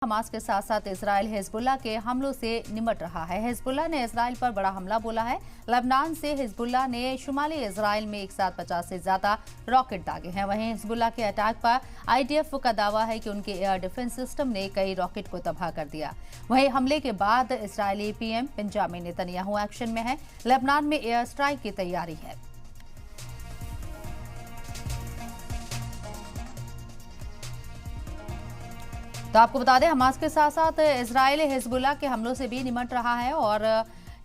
Hamas के साथ साथ इजराइल हिजबुल्लाह के हमलों से निमट रहा है। हिजबुल्लाह ने इजराइल पर बड़ा हमला बोला है। लेबनान से हिजबुल्लाह ने शुमाली इजराइल में एक साथ 50 से ज्यादा रॉकेट दागे हैं। वहीं हिजबुल्लाह के अटैक पर आईडीएफ का दावा है कि उनके एयर डिफेंस सिस्टम ने कई रॉकेट को तबाह कर दिया। वहीं हमले के बाद Israeli PM Benjamin Netanyahu action में है। लेबनान में एयर स्ट्राइक की तैयारी है। तो आपको बता दें, हमास के साथ साथ इजराइल हिजबुल्लाह के हमलों से भी निमट रहा है और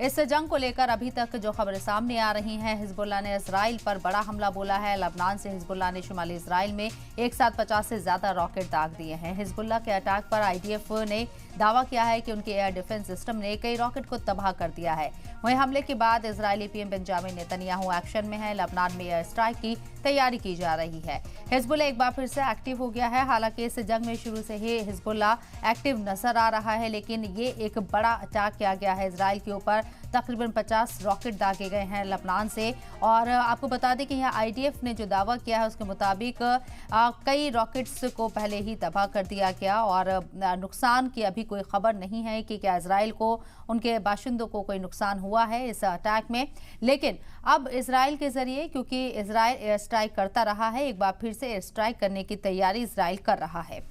इस जंग को लेकर अभी तक जो खबरें सामने आ रही हैं, हिजबुल्लाह ने इजराइल पर बड़ा हमला बोला है। लेबनान से हिजबुल्लाह ने शुमाली इजराइल में एक साथ 50 से ज्यादा रॉकेट दाग दिए हैं। हिजबुल्लाह के अटैक पर आईडीएफ ने दावा किया है कि उनके एयर डिफेंस सिस्टम ने कई रॉकेट को तबाह कर दिया है। वहीं हमले के बाद Israeli PM Benjamin Netanyahu action में है। लेबनान में एयर स्ट्राइक की तैयारी की जा रही है। हिजबुल्लाह एक बार फिर से एक्टिव हो गया है। हालांकि इस जंग में शुरू से ही हिजबुल्लाह एक्टिव नजर आ रहा है, लेकिन ये एक बड़ा अटैक किया गया है इजराइल के ऊपर। तकरीबन 50 रॉकेट दागे गए हैं लेबनान से। और आपको बता दें कि यहाँ आईडीएफ ने जो दावा किया है उसके मुताबिक कई रॉकेट्स को पहले ही तबाह कर दिया गया और नुकसान की अभी कोई खबर नहीं है कि क्या इजराइल को, उनके बाशिंदों को कोई नुकसान हुआ है इस अटैक में। लेकिन अब इजराइल के जरिए, क्योंकि इजराइल एयर स्ट्राइक करता रहा है, एक बार फिर से एयर स्ट्राइक करने की तैयारी इजराइल कर रहा है।